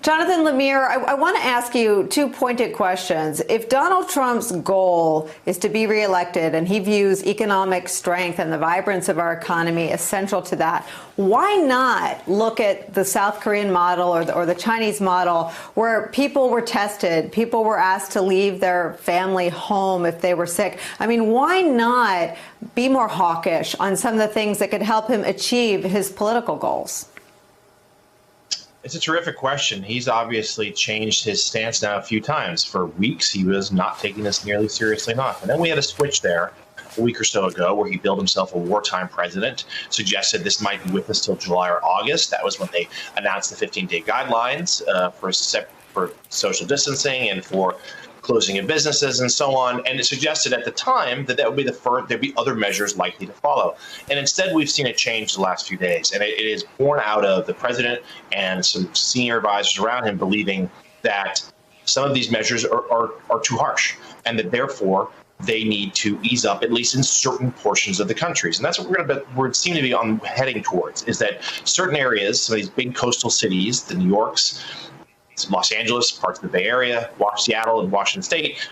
Jonathan Lemire, I want to ask you two pointed questions. If Donald Trump's goal is to be reelected and he views economic strength and the vibrance of our economy essential to that, why not look at the South Korean model or the Chinese model where people were tested, people were asked to leave their family home if they were sick? I mean, why not be more hawkish on some of the things that could help him achieve his political goals? It's a terrific question. He's obviously changed his stance now a few times. For weeks, he was not taking this nearly seriously enough. And then we had a switch there a week or so ago where he billed himself a wartime president, suggested this might be with us till July or August. That was when they announced the 15-day guidelines for social distancing and for closing of businesses and so on. And it suggested at the time that would be there'd be other measures likely to follow. And instead, we've seen it change the last few days. And it is born out of the president and some senior advisors around him believing that some of these measures are too harsh and that therefore they need to ease up, at least in certain portions of the countries. And that's what we're seem to be heading towards, is that certain areas, some of these big coastal cities, the New Yorks, Los Angeles, parts of the Bay Area, Seattle, and Washington State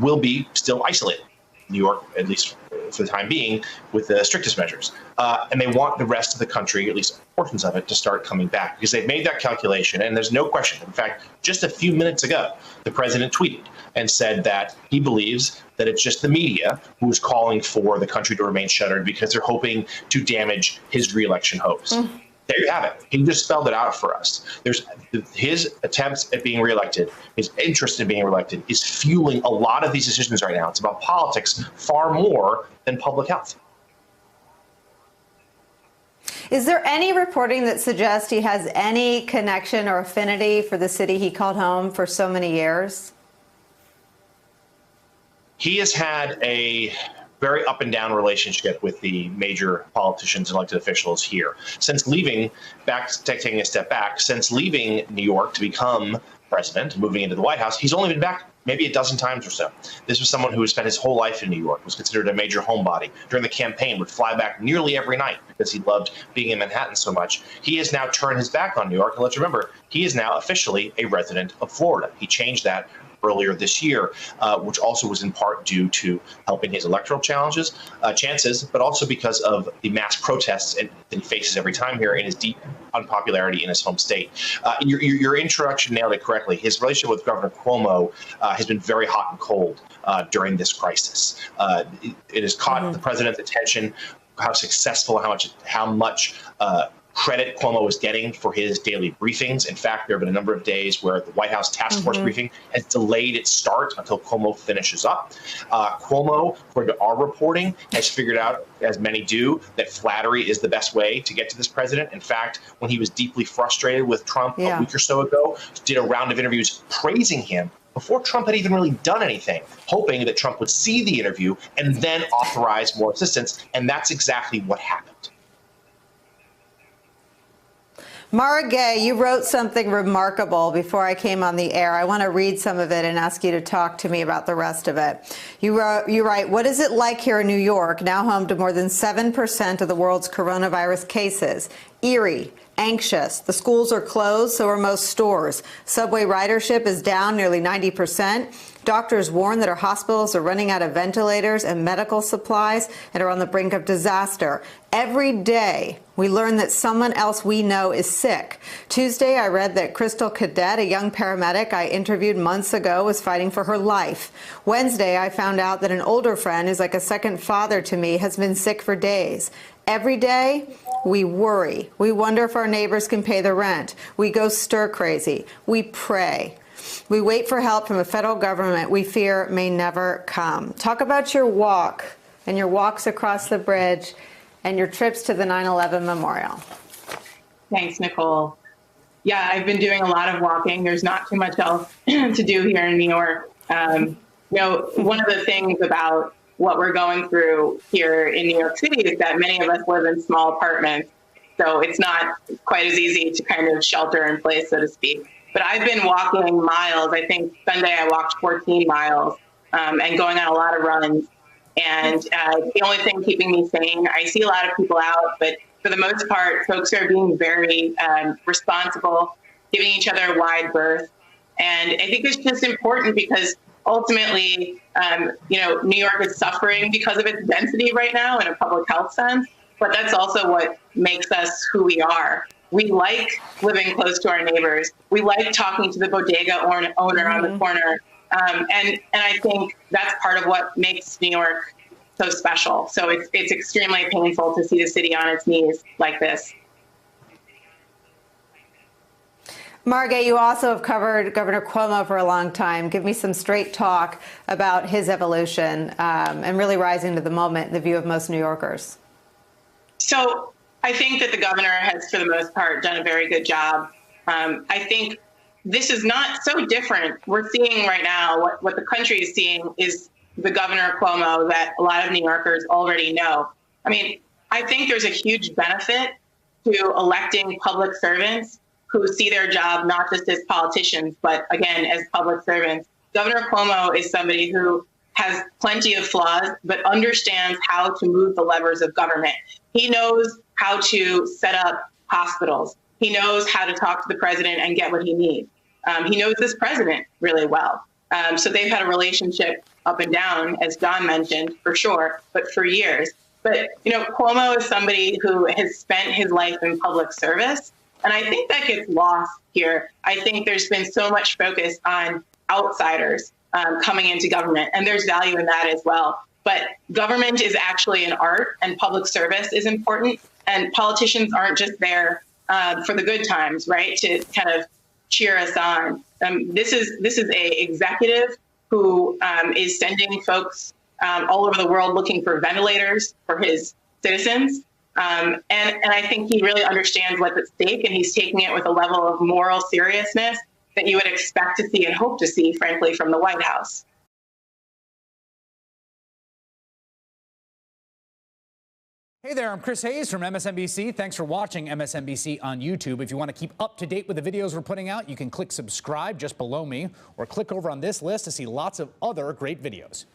will be still isolated. New York, at least for the time being, with the strictest measures. And they want the rest of the country, at least portions of it, to start coming back because they've made that calculation. And there's no question. In fact, just a few minutes ago, the president tweeted and said that he believes that it's just the media who is calling for the country to remain shuttered because they're hoping to damage his reelection hopes. There you have it. He just spelled it out for us. There's his attempts at being reelected, his interest in being reelected is fueling a lot of these decisions right now. It's about politics far more than public health. Is there any reporting that suggests he has any connection or affinity for the city he called home for so many years? He has had a very up and down relationship with the major politicians and elected officials here. Since leaving, taking a step back, since leaving New York to become president, moving into the White House, he's only been back maybe a dozen times or so. This was someone who has spent his whole life in New York, was considered a major homebody. During the campaign, would fly back nearly every night because he loved being in Manhattan so much. He has now turned his back on New York. And let's remember, he is now officially a resident of Florida. He changed that earlier this year, which also was in part due to helping his electoral chances, but also because of the mass protests that he faces every time here and his deep unpopularity in his home state. Your introduction nailed it correctly. His relationship with Governor Cuomo has been very hot and cold during this crisis. It has caught the president's attention, how successful, how much credit Cuomo is getting for his daily briefings. In fact, there have been a number of days where the White House task force briefing has delayed its start until Cuomo finishes up. Cuomo, according to our reporting, has figured out, as many do, that flattery is the best way to get to this president. In fact, when he was deeply frustrated with Trump a week or so ago, did a round of interviews praising him before Trump had even really done anything, hoping that Trump would see the interview and then authorize more assistance. And that's exactly what happened. Mara Gay, you wrote something remarkable before I came on the air. I want to read some of it and ask you to talk to me about the rest of it. You write, what is it like here in New York, now home to more than 7% of the world's coronavirus cases? Eerie, anxious. The schools are closed, so are most stores. Subway ridership is down nearly 90%. Doctors warn that our hospitals are running out of ventilators and medical supplies and are on the brink of disaster. Every day, we learn that someone else we know is sick. Tuesday, I read that Crystal Cadet, a young paramedic I interviewed months ago, was fighting for her life. Wednesday, I found out that an older friend who's like a second father to me has been sick for days. Every day, we worry. We wonder if our neighbors can pay the rent. We go stir crazy. We pray. We wait for help from a federal government we fear may never come. Talk about your walk and your walks across the bridge and your trips to the 9/11 memorial. Thanks, Nicole. Yeah, I've been doing a lot of walking. There's not too much else to do here in New York. One of the things about what we're going through here in New York City is that many of us live in small apartments. So it's not quite as easy to kind of shelter in place, so to speak. But I've been walking miles. I think Sunday I walked 14 miles and going on a lot of runs. And the only thing keeping me sane, I see a lot of people out, but for the most part, folks are being very responsible giving each other wide berth. And I think it's just important because ultimately, New York is suffering because of its density right now in a public health sense, but that's also what makes us who we are. We like living close to our neighbors. We like talking to the bodega owner on the corner. And I think that's part of what makes New York so special. So it's extremely painful to see the city on its knees like this. Margaret, you also have covered Governor Cuomo for a long time. Give me some straight talk about his evolution and really rising to the moment in the view of most New Yorkers. So I think that the governor has, for the most part, done a very good job. I think this is not so different. We're seeing right now what the country is seeing is the Governor Cuomo that a lot of New Yorkers already know. I mean, I think there's a huge benefit to electing public servants who see their job not just as politicians, but again, as public servants. Governor Cuomo is somebody who has plenty of flaws, but understands how to move the levers of government. He knows how to set up hospitals. He knows how to talk to the president and get what he needs. He knows this president really well. So they've had a relationship up and down, as Don mentioned, for sure, but for years. But, Cuomo is somebody who has spent his life in public service. And I think that gets lost here. I think there's been so much focus on outsiders coming into government, and there's value in that as well. But government is actually an art, and public service is important. And politicians aren't just there for the good times, right? To kind of cheer us on. This is a executive who is sending folks all over the world looking for ventilators for his citizens. And I think he really understands what's at stake, and he's taking it with a level of moral seriousness that you would expect to see and hope to see, frankly, from the White House. Hey there, I'm Chris Hayes from MSNBC. Thanks for watching MSNBC on YouTube. If you want to keep up to date with the videos we're putting out, you can click subscribe just below me or click over on this list to see lots of other great videos.